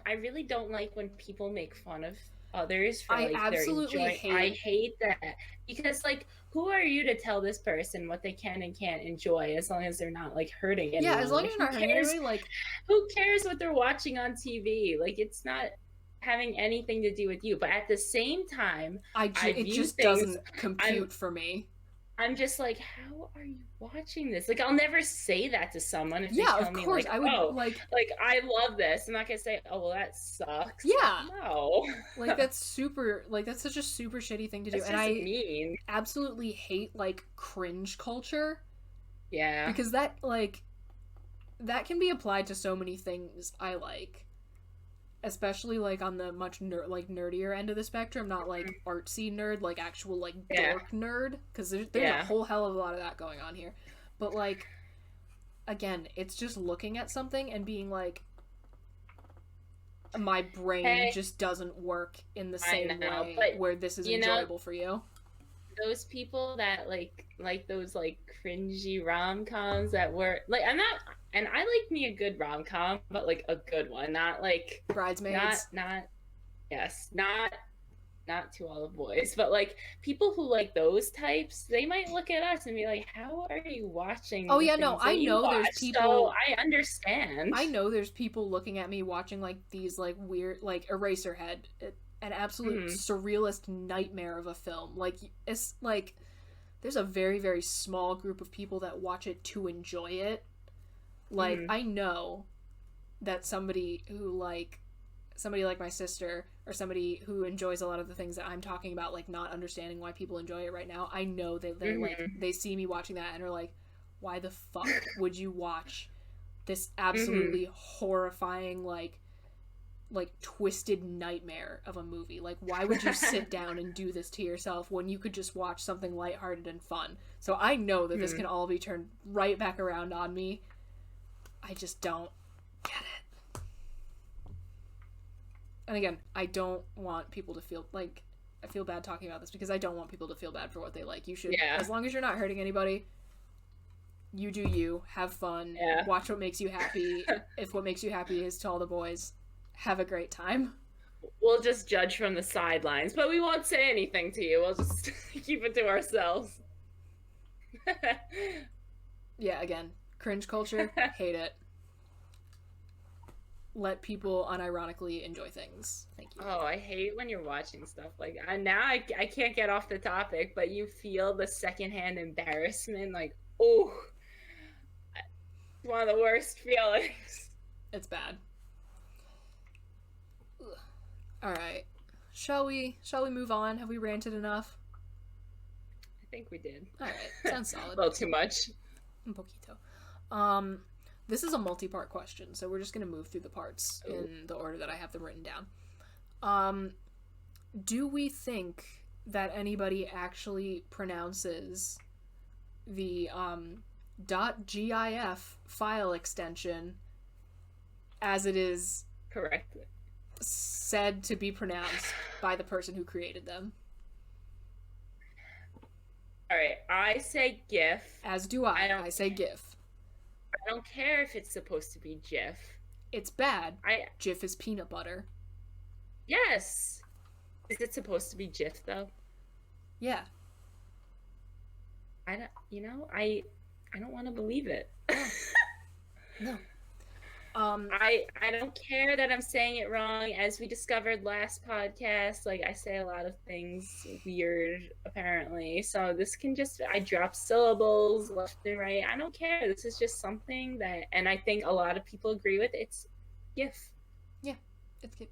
I really don't like when people make fun of others for I like their absolutely enjoy. I hate. hate that because like who are you to tell this person what they can and can't enjoy as long as they're not like hurting Yeah, as anyone? long as Like you're not hurting anybody, like who cares what they're watching on TV? Like it's not having anything to do with you. But at the same time, I it view just things. doesn't I'm compute for me. I'm just like, how are you watching this? Like, I'll never say that to someone if they Yeah, tell of me, course like, I would oh, like. like, I love this. I'm not gonna say, oh, well, that sucks. Like, Yeah, no. like that's super. Like that's such a super shitty thing to do, That's and just I mean. absolutely hate like cringe culture Yeah. because that like that can be applied to so many things I like, especially like on the much like nerdier end of the spectrum, not like artsy nerd, like actual like Yeah. dork nerd, because there's a Yeah. whole hell of a lot of that going on here. But like again, it's just looking at something and being like, my brain Hey, just doesn't work in the I same know, way but where this is you know, enjoyable for you. those people that like those like cringy rom-coms that were like I'm not and I like me a good rom-com, but like a good one, not like Bridesmaids. not yes, not To All the Boys, but like people who like those types, they might look at us and be like, "How are you watching Oh the yeah, no, things that you watch?" So I know there's people looking at me watching like these like weird like Eraserhead, an absolute Mhm. surrealist nightmare of a film. Like it's like there's a very small group of people that watch it to enjoy it. Like Mhm. I know that somebody like my sister or somebody who enjoys a lot of the things that I'm talking about, like not understanding why people enjoy it right now, I know that Mhm. they see me watching that and are like, why the fuck would you watch this Mhm. absolutely horrifying like twisted nightmare of a movie? Like why would you sit down and do this to yourself when you could just watch something lighthearted and fun? So I know that this Mhm. can all be turned right back around on me. I just don't get it. And again, I don't want people to feel like, I feel bad talking about this because I don't want people to feel bad for what they like. You should, Yeah. as long as you're not hurting anybody, you do you, have fun, Yeah. watch what makes you happy. If what makes you happy is To All the Boys, have a great time. We'll just judge from the sidelines, but we won't say anything to you. We'll just keep it to ourselves. Yeah, again, cringe culture, hate it. let people unironically enjoy things. Thank you. Oh, I hate when you're watching stuff like I can't get off the topic, but you feel the secondhand embarrassment, like, oh, it's one of the worst feelings. It's bad. Ugh. All right. Shall we move on? Have we ranted enough? I think we did. All right. Sounds solid. A little too much. Un poquito. This is a multi-part question, so we're just going to move through the parts in the order that I have them written down. Do we think that anybody actually pronounces the .gif file extension as it is correct said to be pronounced by the person who created them? All right, I say GIF. As do I. I say GIF. I don't care if it's supposed to be GIF. It's bad. GIF is peanut butter. Yes. Is it supposed to be GIF though? Yeah. I don't want to believe it. No. I don't care that I'm saying it wrong. As we discovered last podcast, like, I say a lot of things weird apparently. So this can just, I drop syllables left and right. I don't care. This is just something that, and I think a lot of people agree with. It's GIF. Yeah, it's GIF.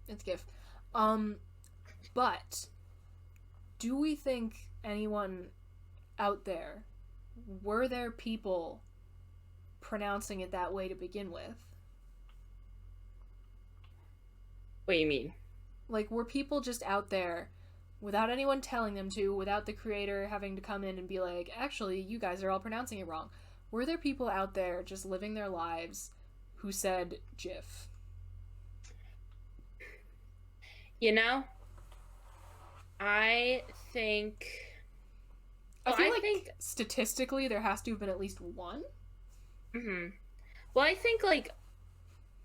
It's GIF. But do we think anyone out there, were there people pronouncing it that way to begin with? What do you mean? Like, were people just out there without anyone telling them to, without the creator having to come in and be like, actually, you guys are all pronouncing it wrong? Were there people out there just living their lives who said GIF? You know, I think... I think statistically there has to have been at least one. Mm-hmm. Well, I think, like,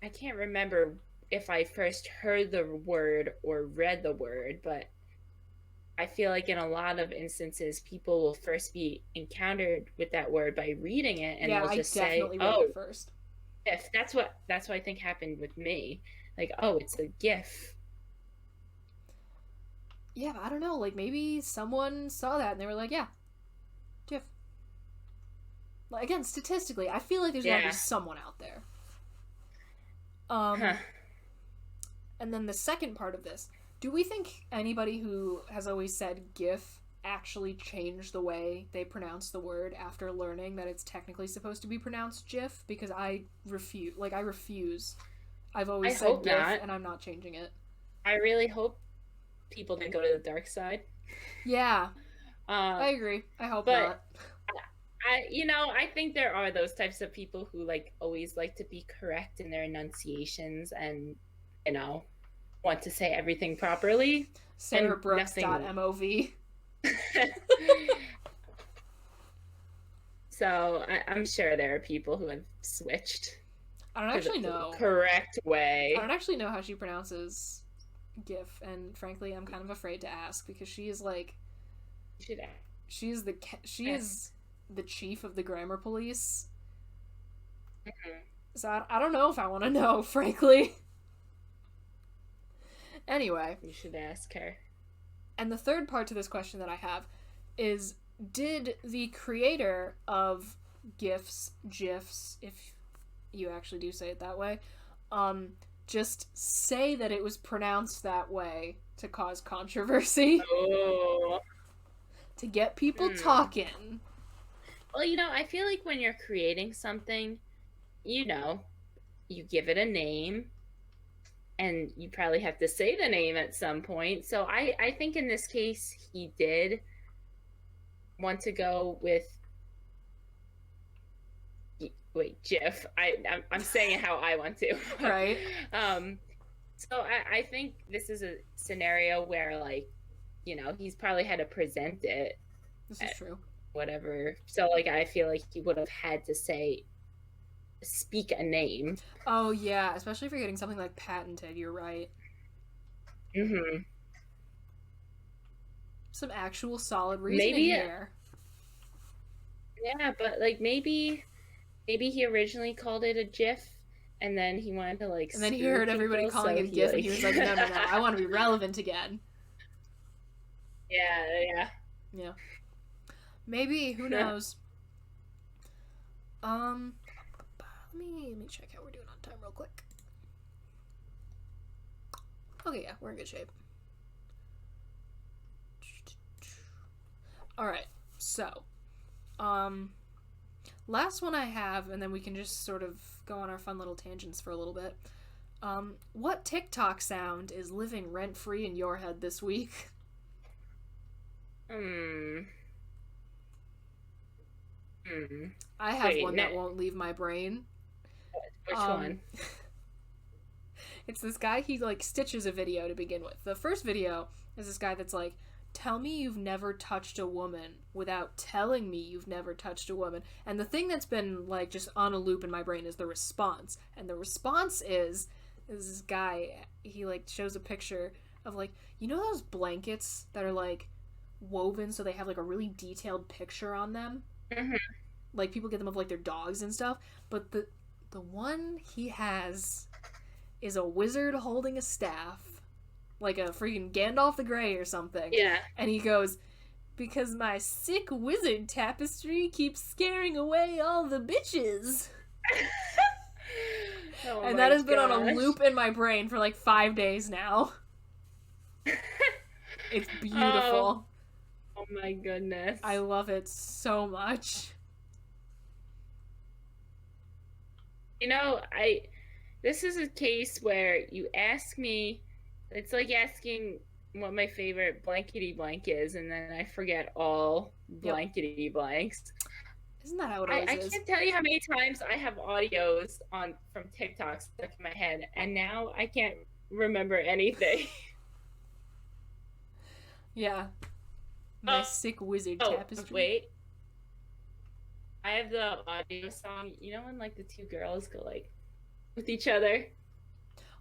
I can't remember if I first heard the word or read the word, but I feel like in a lot of instances people will first be encountered with that word by reading it, and they'll just say, "Oh, first." GIF." That's what I think happened with me. Like, oh, it's a GIF. Yeah, but I don't know. Like, maybe someone saw that and they were like, "Yeah, GIF." Like, again, statistically, I feel like there's gotta be someone out there. And then the second part of this, do we think anybody who has always said GIF actually changed the way they pronounce the word after learning that it's technically supposed to be pronounced GIF? Because I refuse. I've always said GIF, and I'm not changing it. I really hope people didn't go to the dark side. Yeah. I agree. I hope not. I think there are those types of people who, like, always like to be correct in their enunciations and, want to say everything properly. SarahBrooks.mov. So I'm sure there are people who have switched. I don't actually know the correct way. I don't actually know how she pronounces GIF, and frankly, I'm kind of afraid to ask because she is like, she is the chief of the grammar police. Mm-hmm. So I don't know if I want to know, frankly. Anyway. You should ask her. And the third part to this question that I have is, did the creator of GIFs, if you actually do say it that way, just say that it was pronounced that way to cause controversy? Oh. To get people talking? Well, I feel like when you're creating something, you give it a name, and you probably have to say the name at some point. So I think in this case, he did want to go with... Wait, GIF. I'm saying it how I want to. Right. So I think this is a scenario where, like, he's probably had to present it. This is true. Whatever. So, like, I feel like he would have had to speak a name. Oh, yeah. Especially if you're getting something like patented. You're right. Mm-hmm. Some actual solid reasoning here. Yeah, but, like, maybe he originally called it a GIF, and then he wanted to like. And then he heard everybody people, calling so it GIF, like... and he was like, no, I want to be relevant again. Yeah. Maybe, who knows? Let me check how we're doing on time real quick. Okay, yeah, we're in good shape. Alright, so, last one I have, and then we can just sort of go on our fun little tangents for a little bit. What TikTok sound is living rent-free in your head this week? I have one that won't leave my brain. Which one? It's this guy, he like stitches a video to begin with. The first video is this guy that's like, tell me you've never touched a woman without telling me you've never touched a woman. And the thing that's been like just on a loop in my brain is the response. And the response is this guy, he like shows a picture of like, you know those blankets that are like woven so they have like a really detailed picture on them? Mm-hmm. Like people get them of like their dogs and stuff. But the one he has is a wizard holding a staff, like a freaking Gandalf the Grey or something. Yeah. And he goes, because my sick wizard tapestry keeps scaring away all the bitches. And that has been on a loop in my brain for like 5 days now. It's beautiful. Oh my goodness. I love it so much. You know, this is a case where you ask me, it's like asking what my favorite blankety blank is, and then I forget all blankety blanks. Isn't that how it always is? I can't tell you how many times I have audios from TikTok stuck in my head, and now I can't remember anything. Yeah. My sick wizard tapestry. Wait. I have the audio song. You know when like the two girls go like with each other?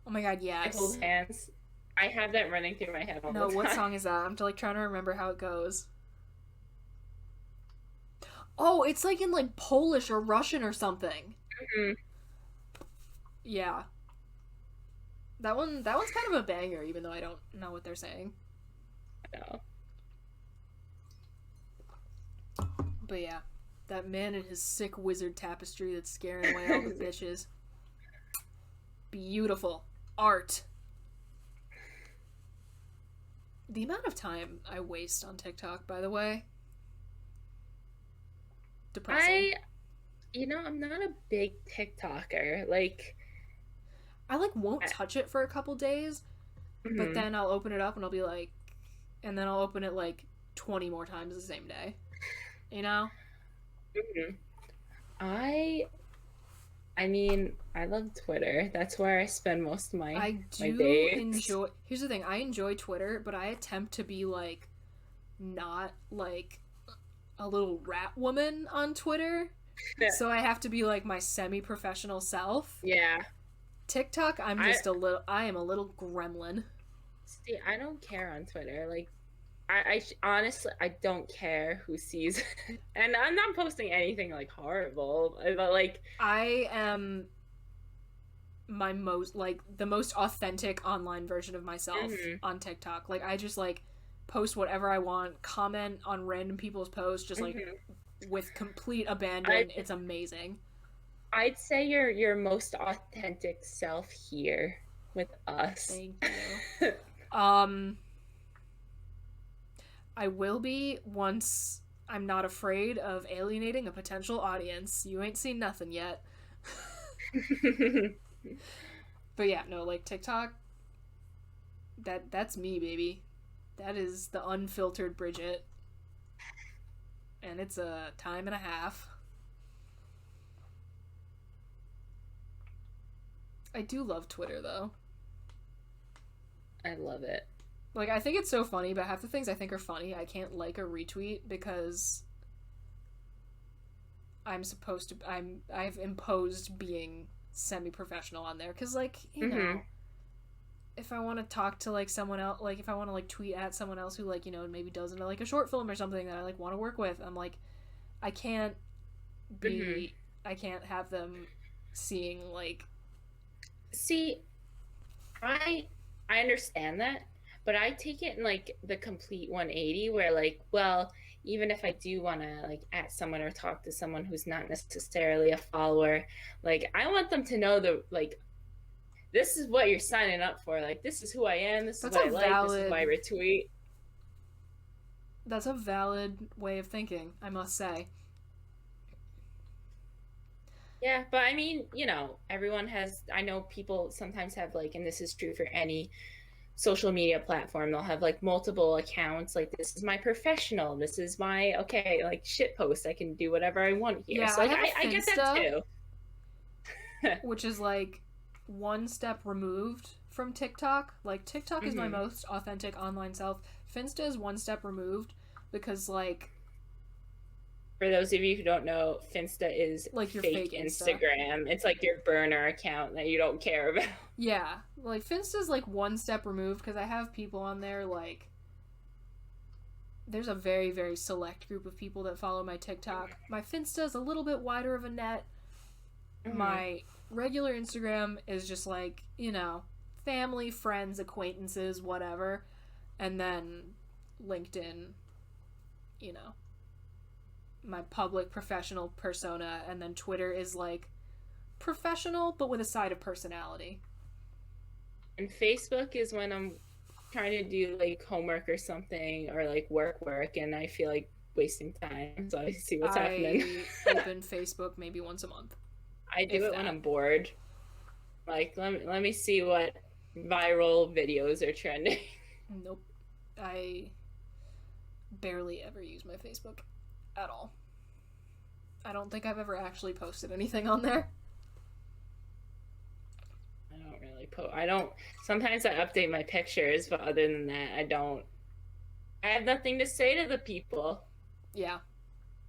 Oh my god, yes. They hold hands. I have that running through my head all the time. No, what song is that? I'm like trying to remember how it goes. Oh, it's like in like Polish or Russian or something. Mm-hmm. Yeah. That one's kind of a banger, even though I don't know what they're saying. No. But yeah, that man and his sick wizard tapestry that's scaring away all the bitches. Beautiful art. The amount of time I waste on TikTok, by the way. Depressing. I'm not a big TikToker. Like, I won't touch it for a couple days, but then I'll open it up and I'll be like, and then I'll open it like 20 more times the same day. You know? Mm-hmm. I mean, I love Twitter. That's where I spend most of my days. Enjoy. Here's the thing: I enjoy Twitter, but I attempt to be like, not like a little rat woman on Twitter. So I have to be like my semi-professional self. Yeah. TikTok, I am a little gremlin. See, I don't care on Twitter. Like, I honestly, I don't care who sees it. And I'm not posting anything like horrible, but like, I am my the most authentic online version of myself on TikTok. Like, I just like post whatever I want, comment on random people's posts, just like with complete abandon. It's amazing. I'd say your most authentic self here with us. Thank you. I will be once I'm not afraid of alienating a potential audience. You ain't seen nothing yet. But yeah, no, like TikTok, that's me, baby. That is the unfiltered Bridget. And it's a time and a half. I do love Twitter, though. I love it. Like, I think it's so funny, but half the things I think are funny, I can't like or retweet because I've imposed being semi-professional on there. Because, like, you know, if I want to talk to, like, someone else, like, if I want to, like, tweet at someone else who, like, you know, maybe does, like, a short film or something that I, like, want to work with, I'm like, I can't have them seeing, like, See, I I understand that, but I take it in like the complete 180 where like, well, even if I do want to like at someone or talk to someone who's not necessarily a follower, like I want them to know the like this is what you're signing up for. Like this is who I am, this is That's what a I like, this is valid why I retweet. that's a valid way of thinking, I must say. Yeah, but I mean, everyone has I know people sometimes have like, and this is true for any social media platform, they'll have like multiple accounts, like this is my professional, this is my okay, like shit post, I can do whatever I want here, Yeah, so I like have a I get that Finsta, too. which is like one step removed from TikTok. Like TikTok is my Hmm. most authentic online self. Finsta is one step removed because For those of you who don't know, Finsta is like your fake fake Insta. Instagram. It's like your burner account that you don't care about. Yeah, like Finsta's like one step removed because I have people on there like there's a very very select group of people that follow my TikTok. My Finsta is a little bit wider of a net. Hmm. My regular Instagram is just like, family, friends, acquaintances, whatever. And then LinkedIn, you know, my public professional persona. And then Twitter is like professional, but with a side of personality. And Facebook is when I'm trying to do like homework or something, or like work, and I feel like wasting time, so I see what's happening. I open Facebook maybe once a month, I do if it when that. I'm bored. Like, let me see what viral videos are trending. Nope. I barely ever use my Facebook at all. I don't think I've ever actually posted anything on there. I don't really post. I don't. Sometimes I update my pictures, but other than that, I don't. I have nothing to say to the people. Yeah.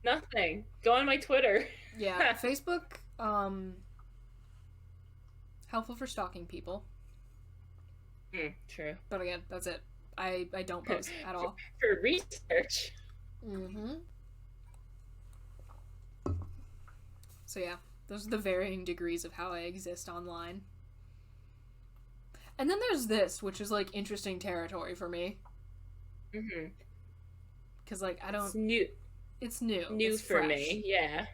Nothing. Go on my Twitter. Yeah. Facebook, helpful for stalking people. True. But again, that's it. I don't post at all. For research. Mm-hmm. So yeah, those are the varying degrees of how I exist online. And then there's this, which is like interesting territory for me. Hmm. Because like I It's don't. new, It's new. new It's for fresh. me. Yeah.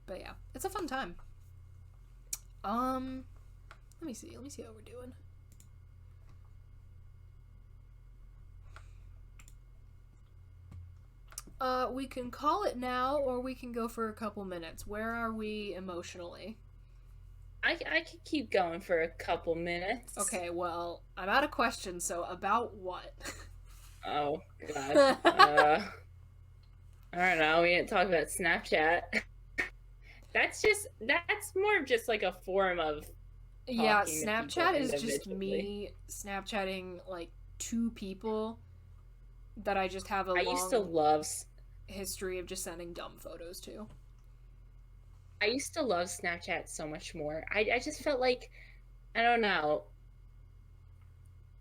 But yeah, it's a fun time. Um, let me see. Let me see how we're doing. We can call it now, or we can go for a couple minutes. Where are we emotionally? I could keep going for a couple minutes. Okay, well, I'm out of questions, so about what? Oh God. I don't know. We didn't talk about Snapchat. That's more of just like a form of Yeah, talking to people Snapchat is just individually. me Snapchatting like two people that I just have a I used to long love history of just sending dumb photos to. I used to love Snapchat so much more. I just felt like I don't know,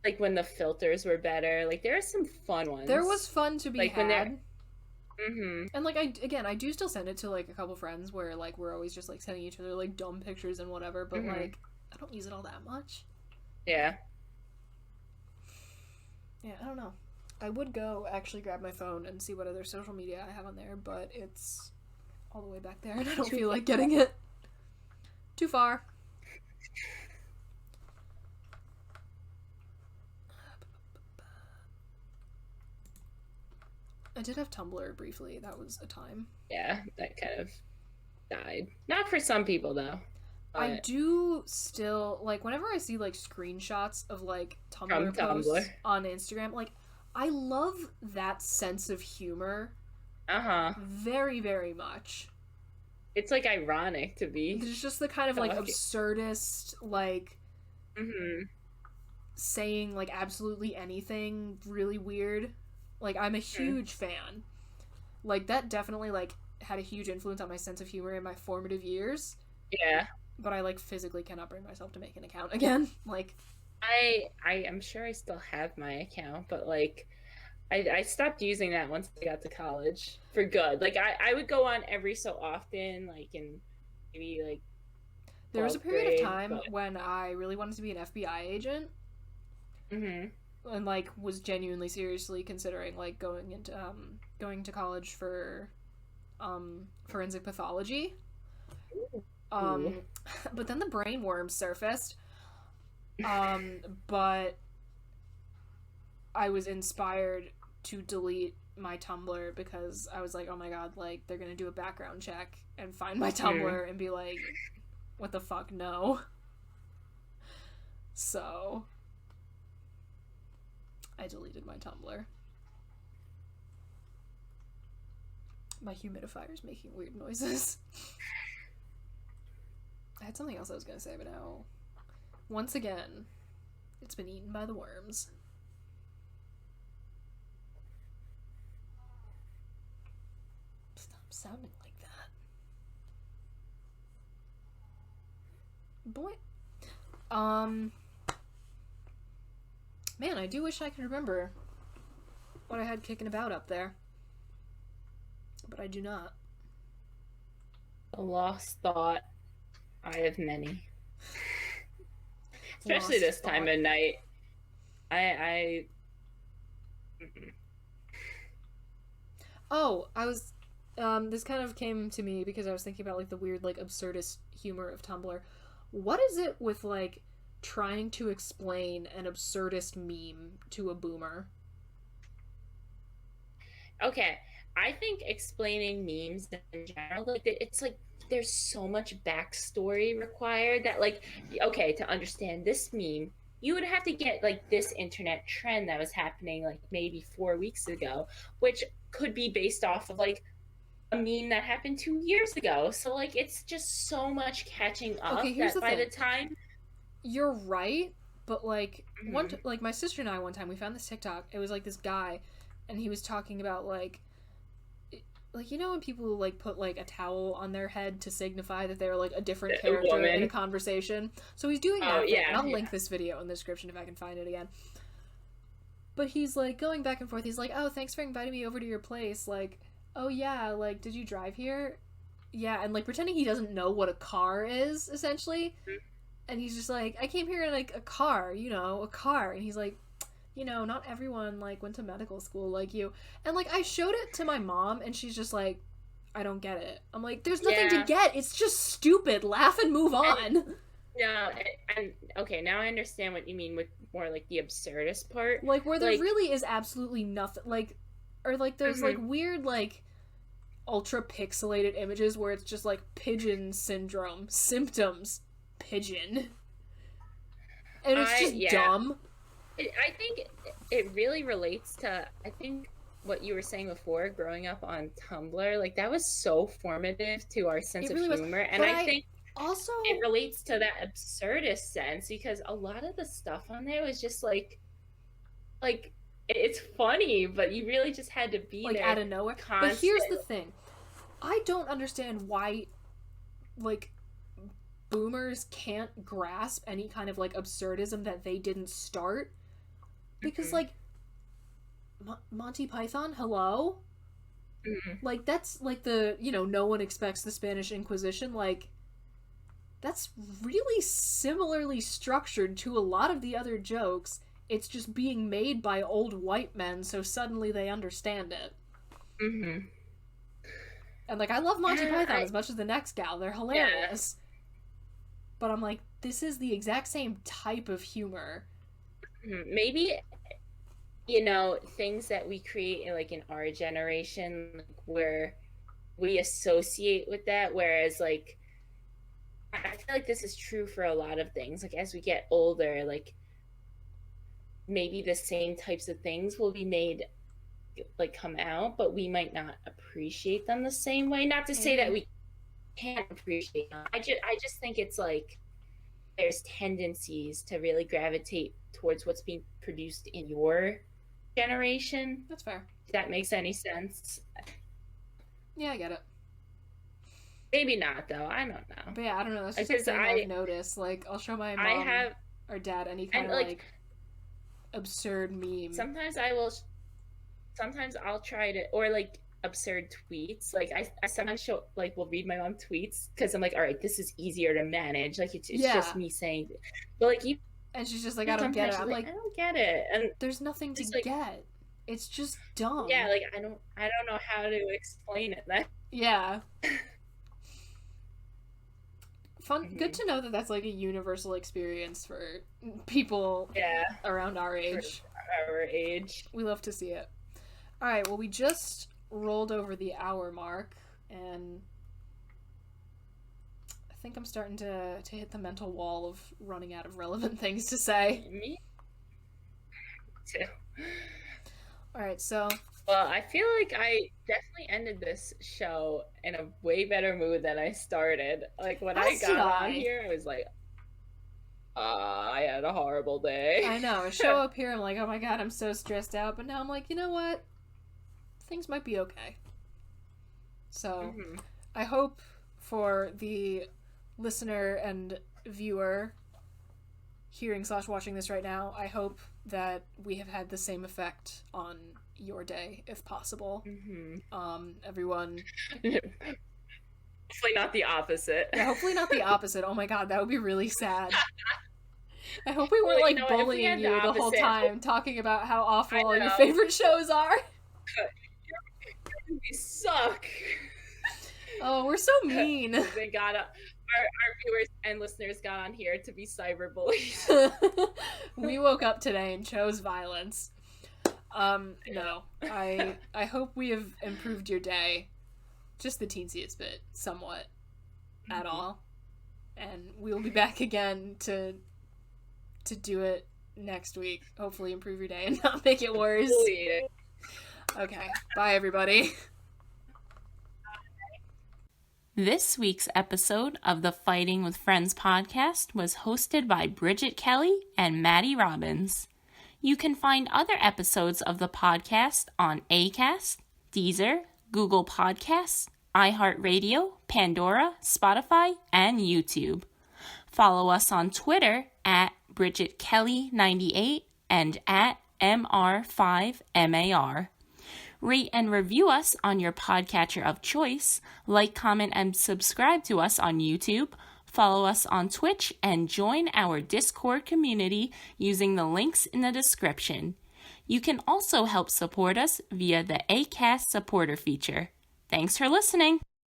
like when the filters were better. Like there are some fun There was ones. fun to be Like when they're had. mm-hmm. And like I do still send it to like a couple friends where like we're always just like sending each other like dumb pictures and whatever, but Mm-hmm. like I don't use it all that much. Yeah. Yeah, I don't know. I would go actually grab my phone and see what other social media I have on there, but it's all the way back there and I don't Too feel like getting it. Too far. I did have Tumblr briefly. That was a time. Yeah, that kind of died. Not for some people though. I But do still like whenever I see like screenshots of like from Tumblr Tumblr. posts on Instagram, like I love that sense of humor Uh-huh. very, very much. It's like ironic to be There's just the kind of like talking. absurdist, like Mm-hmm. saying like absolutely anything really weird. Like I'm a huge fan. Like that definitely like had a huge influence on my sense of humor in my formative years. Yeah. But I like physically cannot bring myself to make an account again. Like I am sure I still have my account, but like I stopped using that once I got to college for good. Like I would go on every so often, like and maybe like There was a 12th period of grade, time but when I really wanted to be an FBI agent, mhm. and like was genuinely seriously considering like going to college for forensic pathology. Ooh. But then the brain worms surfaced. But I was inspired to delete my Tumblr because I was like, oh my god, like they're gonna do a background check and find my Tumblr and be like, what the fuck, no. So I deleted my Tumblr. My humidifier's making weird noises. I had something else I was gonna say, but now, once again, it's been eaten by the worms. Stop sounding like that. Boy. Man, I do wish I could remember what I had kicking about up there. But I do not. A lost thought. I have many. Especially Lost this time thought. of night. I Oh, I was this kind of came to me because I was thinking about like the weird like absurdist humor of Tumblr. What is it with like trying to explain an absurdist meme to a boomer? Okay, I think explaining memes in general, like it's like there's so much backstory required that like okay, to understand this meme, you would have to get like this internet trend that was happening like maybe 4 weeks ago, which could be based off of like a meme that happened 2 years ago. So like it's just so much catching Okay, up here's the that by the thing. time You're right, but like Mhm. like my sister and I one time we found this TikTok. It was like this guy, and he was talking about like you know when people like put like a towel on their head to signify that they're like a different A character in a woman. conversation. So he's doing Oh that thing, and yeah, I'll yeah. link this video in the description if I can find it again. But he's like going back and forth. He's like, "Oh, thanks for inviting me over to your place." Like, "Oh yeah, like did you drive here?" Yeah, and like pretending he doesn't know what a car is essentially. And he's just like, "I came here in like a car, you know, a car." And he's like, "You know, not everyone like went to medical school like you." And like I showed it to my mom and she's just like, "I don't get it." I'm like, "There's nothing to Yeah. get. It's just stupid. Laugh and move And on." no, and okay, now I understand what you mean with more like the absurdist part. Like where there Like, really is absolutely nothing like or like there's like mhm. weird like ultra pixelated images where it's just like pigeon syndrome symptoms pigeon and it's I just yeah, dumb. I think it really relates to I think what you were saying before, growing up on Tumblr, like that was so formative to our sense It of really was. humor, and But I I think also it relates to that absurdist sense because a lot of the stuff on there was just like it's funny, but you really just had to be like out there of nowhere. But here's the constantly. thing. I don't understand why like boomers can't grasp any kind of like absurdism that they didn't start because Mhm. like Monty Python, hello? Mhm. Like that's like the, you know, no one expects the Spanish Inquisition like that's really similarly structured to a lot of the other jokes. It's just being made by old white men, so suddenly they understand it. Mhm. And like, I love Monty Yeah, Python as much as the next gal. They're yeah. hilarious. But I'm like, this is the exact same type of humor. Maybe things that we create like in our generation like, where we associate with that, whereas like I feel like this is true for a lot of things. Like as we get older, like maybe the same types of things will be made like come out, but we might not appreciate them the same way. Not to say that Maybe. we can't appreciate them. I just think it's like there's tendencies to really gravitate towards what's being produced in your generation. That's fair. If that makes any sense. Yeah, I get it. Maybe not though. I don't know. But yeah, I don't know. That's just a Because thing I've noticed. Like, I'll show my I mom have or dad any kind and of like like absurd meme. sometimes I will sometimes I'll try to or like absurd tweets. Like I sometimes will read my mom tweets because I'm like, all right, this is easier to manage. Like it's just me saying, but like you. And she's just like, I don't get it. I'm like, I don't get it. And there's nothing to get. It's just dumb. Yeah, like I don't know how to explain it. Yeah. Fun. Good to know that that's like a universal experience for people around our age. We love to see it. All right, well, we just rolled over the hour mark, and I think I'm starting to hit the mental wall of running out of relevant things to say. Me too. All right, so... Well, I feel like I definitely ended this show in a way better mood than I started. Like, when I got on here, I was like, I had a horrible day. I know. I show up here, I'm like, oh my god, I'm so stressed out. But now I'm like, you know what? Things might be okay. So, I hope for the listener and viewer hearing/watching this right now, I hope that we have had the same effect on your day, if possible. Everyone... Hopefully not the opposite. Yeah, hopefully not the opposite. Oh my god, that would be really sad. I hope we weren't bullying you the whole time, talking about how awful all your favorite shows are. We suck. Oh, we're so mean. They got our viewers and listeners got on here to be cyberbullied. We woke up today and chose violence. No. I hope we have improved your day just the teensiest bit, somewhat, at all. And we'll be back again to do it next week. Hopefully improve your day and not make it worse. Okay. Bye, everybody. This week's episode of the Fighting with Friends podcast was hosted by Bridget Kelly and Maddie Robbins. You can find other episodes of the podcast on Acast, Deezer, Google Podcasts, iHeartRadio, Pandora, Spotify, and YouTube. Follow us on Twitter at BridgetKelly98 and at MR5MAR. Rate and review us on your podcatcher of choice. Like, comment, and subscribe to us on YouTube. Follow us on Twitch and join our Discord community using the links in the description. You can also help support us via the Acast supporter feature. Thanks for listening.